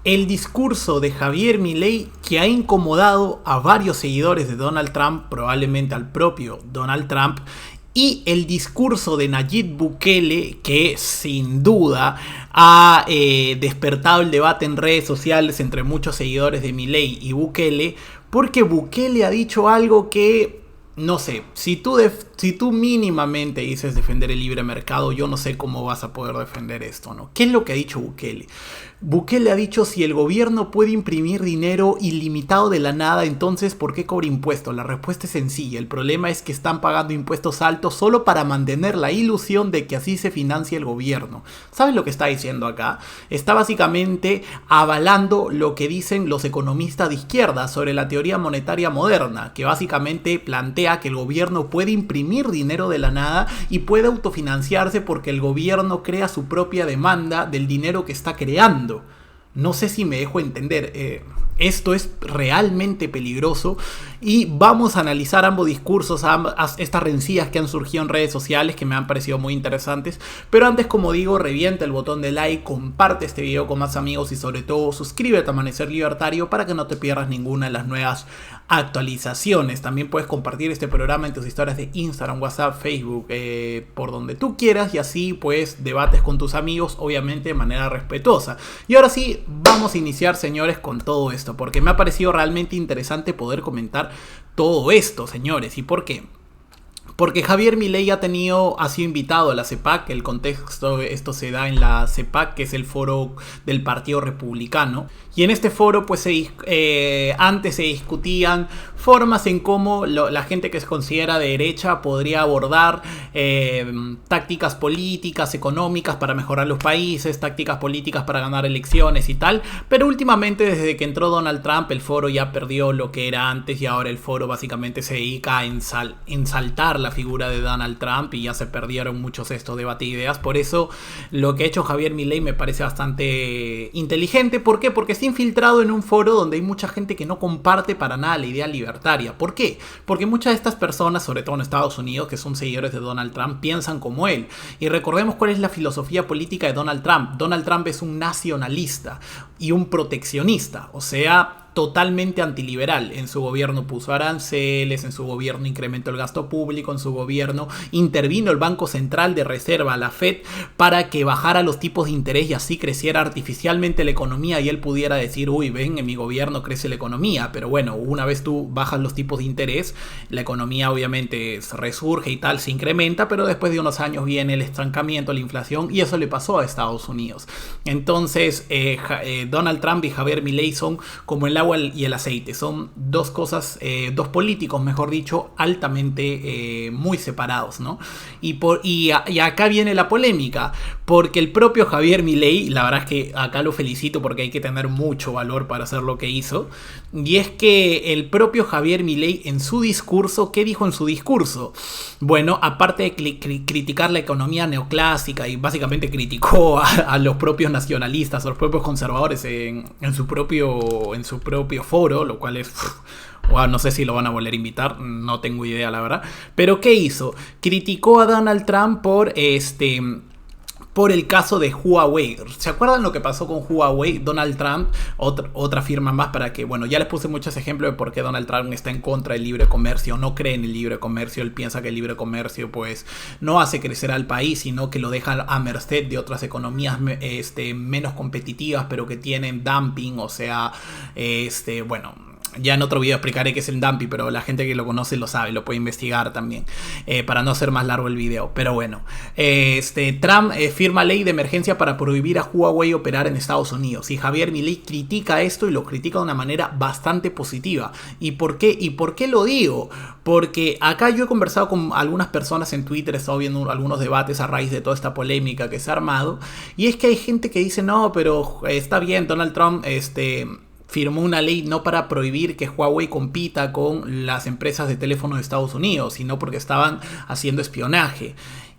el discurso de Javier Milei, que ha incomodado a varios seguidores de Donald Trump, probablemente al propio Donald Trump, y el discurso de Nayib Bukele, que sin duda ha despertado el debate en redes sociales entre muchos seguidores de Milei y Bukele, porque Bukele ha dicho algo que, no sé, si tú mínimamente dices defender el libre mercado, yo no sé cómo vas a poder defender esto, ¿no? ¿Qué es lo que ha dicho Bukele? Bukele ha dicho: si el gobierno puede imprimir dinero ilimitado de la nada, entonces ¿por qué cobra impuestos? La respuesta es sencilla: el problema es que están pagando impuestos altos solo para mantener la ilusión de que así se financia el gobierno. ¿Sabes lo que está diciendo acá? Está básicamente avalando lo que dicen los economistas de izquierda sobre la teoría monetaria moderna, que básicamente plantea que el gobierno puede imprimir dinero de la nada y puede autofinanciarse porque el gobierno crea su propia demanda del dinero que está creando. No sé si me dejo entender. Esto es realmente peligroso y vamos a analizar ambos discursos, estas rencillas que han surgido en redes sociales, que me han parecido muy interesantes. Pero antes, como digo, revienta el botón de like, comparte este video con más amigos y sobre todo suscríbete a Amanecer Libertario para que no te pierdas ninguna de las nuevas actualizaciones. También puedes compartir este programa en tus historias de Instagram, WhatsApp, Facebook, por donde tú quieras, y así pues debates con tus amigos, obviamente de manera respetuosa. Y ahora sí, vamos a iniciar, señores, con todo esto, porque me ha parecido realmente interesante poder comentar todo esto, señores. ¿Y por qué? Porque Javier Milei ha sido invitado a la CEPAC. El contexto, esto se da en la CEPAC, que es el foro del Partido Republicano. Y en este foro, pues antes se discutían formas en cómo la gente que se considera de derecha podría abordar tácticas políticas, económicas para mejorar los países, tácticas políticas para ganar elecciones y tal. Pero últimamente, desde que entró Donald Trump, el foro ya perdió lo que era antes y ahora el foro básicamente se dedica a ensaltar la figura de Donald Trump y ya se perdieron muchos de estos debates de ideas. Por eso lo que ha hecho Javier Milei me parece bastante inteligente. ¿Por qué? Porque está infiltrado en un foro donde hay mucha gente que no comparte para nada la idea libertaria. ¿Por qué? Porque muchas de estas personas, sobre todo en Estados Unidos, que son seguidores de Donald Trump, piensan como él. Y recordemos cuál es la filosofía política de Donald Trump. Donald Trump es un nacionalista y un proteccionista, o sea, totalmente antiliberal. En su gobierno puso aranceles, en su gobierno incrementó el gasto público, en su gobierno intervino el Banco Central de Reserva, la Fed, para que bajara los tipos de interés y así creciera artificialmente la economía y él pudiera decir: uy, ven, en mi gobierno crece la economía. Pero bueno, una vez tú bajas los tipos de interés, la economía obviamente resurge y tal, se incrementa, pero después de unos años viene el estancamiento, la inflación, y eso le pasó a Estados Unidos. Entonces Donald Trump y Javier Milei son como el agua y el aceite. Son dos cosas, dos políticos, mejor dicho, altamente muy separados, ¿no? Y acá viene la polémica, porque el propio Javier Milei, la verdad es que acá lo felicito porque hay que tener mucho valor para hacer lo que hizo, y es que el propio Javier Milei en su discurso, ¿qué dijo en su discurso? Bueno, aparte de criticar la economía neoclásica, y básicamente criticó a los propios nacionalistas, a los propios conservadores en su propio foro, lo cual es... Wow, no sé si lo van a volver a invitar, no tengo idea, la verdad. Pero ¿qué hizo? Criticó a Donald Trump por el caso de Huawei. ¿Se acuerdan lo que pasó con Huawei? Donald Trump, otra firma más para que... Bueno, ya les puse muchos ejemplos de por qué Donald Trump está en contra del libre comercio, no cree en el libre comercio. Él piensa que el libre comercio pues no hace crecer al país, sino que lo deja a merced de otras economías menos competitivas, pero que tienen dumping, o sea, bueno... Ya en otro video explicaré qué es el dumping, pero la gente que lo conoce lo sabe, lo puede investigar también, para no hacer más largo el video. Pero bueno, Trump firma ley de emergencia para prohibir a Huawei operar en Estados Unidos. Y Javier Milei critica esto y lo critica de una manera bastante positiva. ¿Y por qué? ¿Y por qué lo digo? Porque acá yo he conversado con algunas personas en Twitter, he estado viendo algunos debates a raíz de toda esta polémica que se ha armado. Y es que hay gente que dice: no, pero está bien, Donald Trump, firmó una ley no para prohibir que Huawei compita con las empresas de teléfono de Estados Unidos, sino porque estaban haciendo espionaje.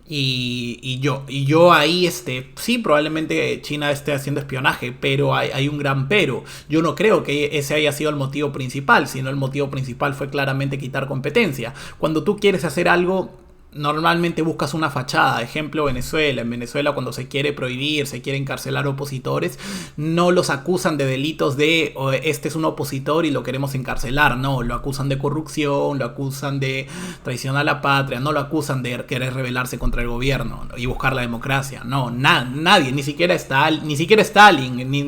Y yo ahí, sí, probablemente China esté haciendo espionaje, pero hay un gran pero. Yo no creo que ese haya sido el motivo principal, sino el motivo principal fue claramente quitar competencia. Cuando tú quieres hacer algo normalmente buscas una fachada. Ejemplo, Venezuela. En Venezuela, cuando se quiere prohibir, se quiere encarcelar opositores, no los acusan de delitos de este es un opositor y lo queremos encarcelar. No, lo acusan de corrupción, lo acusan de traición a la patria, no lo acusan de querer rebelarse contra el gobierno y buscar la democracia. No, nadie, ni siquiera Stalin, ni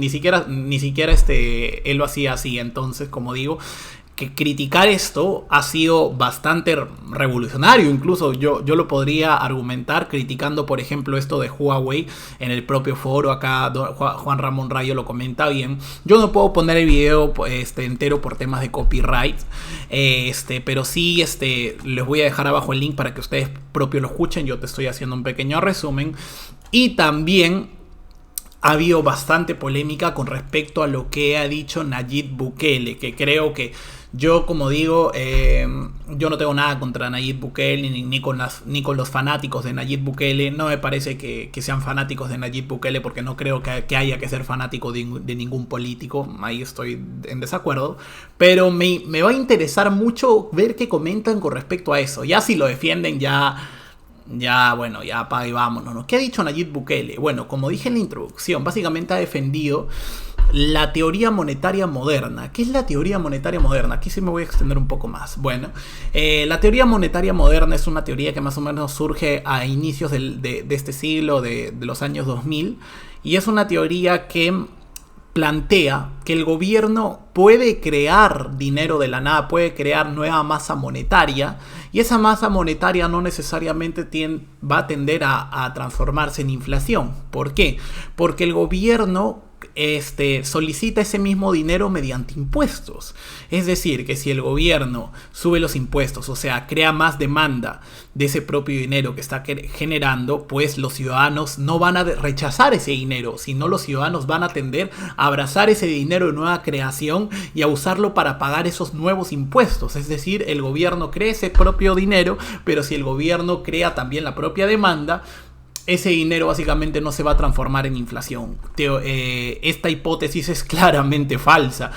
siquiera él lo hacía así. Entonces, como digo, que criticar esto ha sido bastante revolucionario. Incluso yo lo podría argumentar criticando, por ejemplo, esto de Huawei en el propio foro. Acá Juan Ramón Rayo lo comenta bien. Yo no puedo poner el video entero por temas de copyright, pero sí les voy a dejar abajo el link para que ustedes propios lo escuchen. Yo te estoy haciendo un pequeño resumen. Y también ha habido bastante polémica con respecto a lo que ha dicho Nayib Bukele, que creo que yo, como digo, yo no tengo nada contra Nayib Bukele ni con los fanáticos de Nayib Bukele. No me parece que sean fanáticos de Nayib Bukele, porque no creo que haya que ser fanático de ningún político. Ahí estoy en desacuerdo. Pero me va a interesar mucho ver qué comentan con respecto a eso. Ya si lo defienden, bueno, ya apaga y vámonos, ¿no? ¿Qué ha dicho Nayib Bukele? Bueno, como dije en la introducción, básicamente ha defendido la teoría monetaria moderna. ¿Qué es la teoría monetaria moderna? Aquí sí me voy a extender un poco más. Bueno, la teoría monetaria moderna es una teoría que más o menos surge a inicios de este siglo, de los años 2000, y es una teoría que plantea que el gobierno puede crear dinero de la nada, puede crear nueva masa monetaria, y esa masa monetaria no necesariamente va a tender a transformarse en inflación. ¿Por qué? Porque el gobierno solicita ese mismo dinero mediante impuestos. Es decir, que si el gobierno sube los impuestos, o sea, crea más demanda de ese propio dinero que está generando, pues los ciudadanos no van a rechazar ese dinero, sino los ciudadanos van a tender a abrazar ese dinero de nueva creación y a usarlo para pagar esos nuevos impuestos. Es decir, el gobierno crea ese propio dinero, pero si el gobierno crea también la propia demanda, ese dinero básicamente no se va a transformar en inflación. Esta hipótesis es claramente falsa.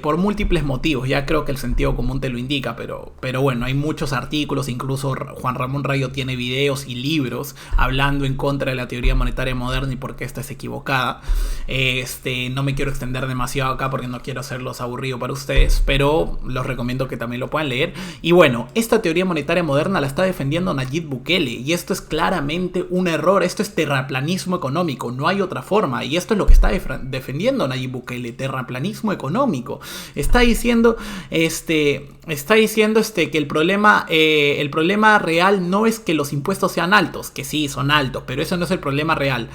Por múltiples motivos. Ya creo que el sentido común te lo indica, pero bueno, hay muchos artículos, incluso Juan Ramón Rayo tiene videos y libros hablando en contra de la teoría monetaria moderna y por qué esta es equivocada. No me quiero extender demasiado acá porque no quiero hacerlos aburridos para ustedes, pero los recomiendo que también lo puedan leer. Y bueno, esta teoría monetaria moderna la está defendiendo Nayib Bukele, y esto es claramente un error. Esto es terraplanismo económico, no hay otra forma, y esto es lo que está defendiendo Nayib Bukele, terraplanismo económico. Está diciendo que el problema real no es que los impuestos sean altos, que sí son altos, pero eso no es el problema real.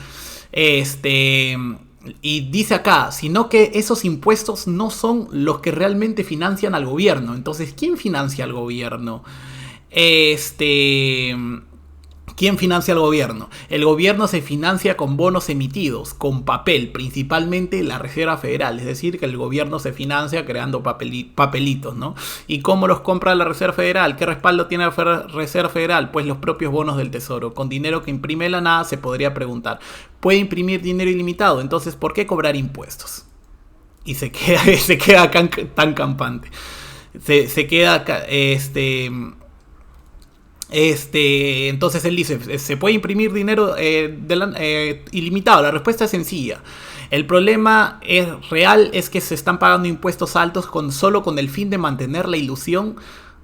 Y dice acá, sino que esos impuestos no son los que realmente financian al gobierno. Entonces, ¿quién financia al gobierno? ¿Quién financia al gobierno? El gobierno se financia con bonos emitidos, con papel, principalmente la Reserva Federal. Es decir, que el gobierno se financia creando papelitos, ¿no? ¿Y cómo los compra la Reserva Federal? ¿Qué respaldo tiene la Reserva Federal? Pues los propios bonos del Tesoro. Con dinero que imprime la nada, se podría preguntar, ¿puede imprimir dinero ilimitado? Entonces, ¿por qué cobrar impuestos? Y se queda tan campante. Se queda entonces él dice, ¿se puede imprimir dinero ilimitado? La respuesta es sencilla. El problema real es que se están pagando impuestos altos solo con el fin de mantener la ilusión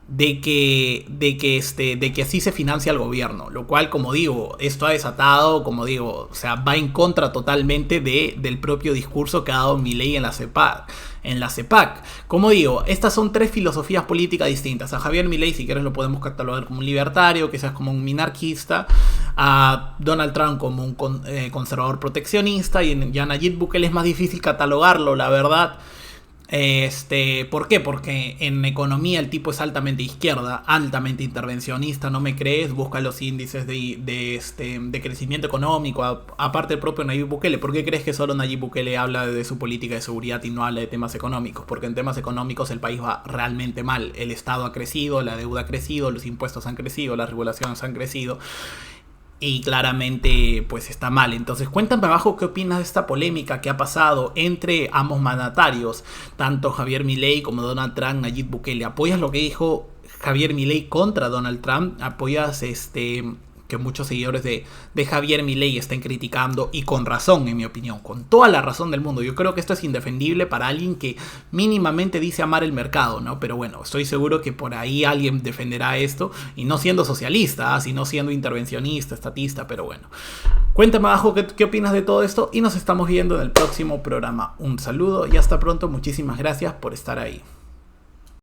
de que así se financia el gobierno, lo cual, como digo, esto ha desatado, o sea, va en contra totalmente del propio discurso que ha dado Milei en la CEPAC. Como digo, estas son tres filosofías políticas distintas. A Javier Milei, si quieres, lo podemos catalogar como un libertario, quizás como un minarquista; a Donald Trump como un conservador proteccionista; y a Nayib Bukele es más difícil catalogarlo, la verdad. ¿Por qué? Porque en economía el tipo es altamente izquierda, altamente intervencionista. ¿No me crees? Busca los índices de crecimiento económico. Aparte el propio Nayib Bukele. ¿Por qué crees que solo Nayib Bukele habla de su política de seguridad y no habla de temas económicos? Porque en temas económicos el país va realmente mal. El Estado ha crecido, la deuda ha crecido, los impuestos han crecido, las regulaciones han crecido. Y claramente pues está mal. Entonces cuéntame abajo qué opinas de esta polémica que ha pasado entre ambos mandatarios, tanto Javier Milei como Donald Trump, Nayib Bukele. ¿Apoyas lo que dijo Javier Milei contra Donald Trump, apoyas que muchos seguidores de Javier Milei estén criticando, y con razón, en mi opinión, con toda la razón del mundo. Yo creo que esto es indefendible para alguien que mínimamente dice amar el mercado, ¿no? Pero bueno, estoy seguro que por ahí alguien defenderá esto, y no siendo socialista, sino siendo intervencionista, estatista, pero bueno. Cuéntame abajo qué opinas de todo esto, y nos estamos viendo en el próximo programa. Un saludo y hasta pronto. Muchísimas gracias por estar ahí.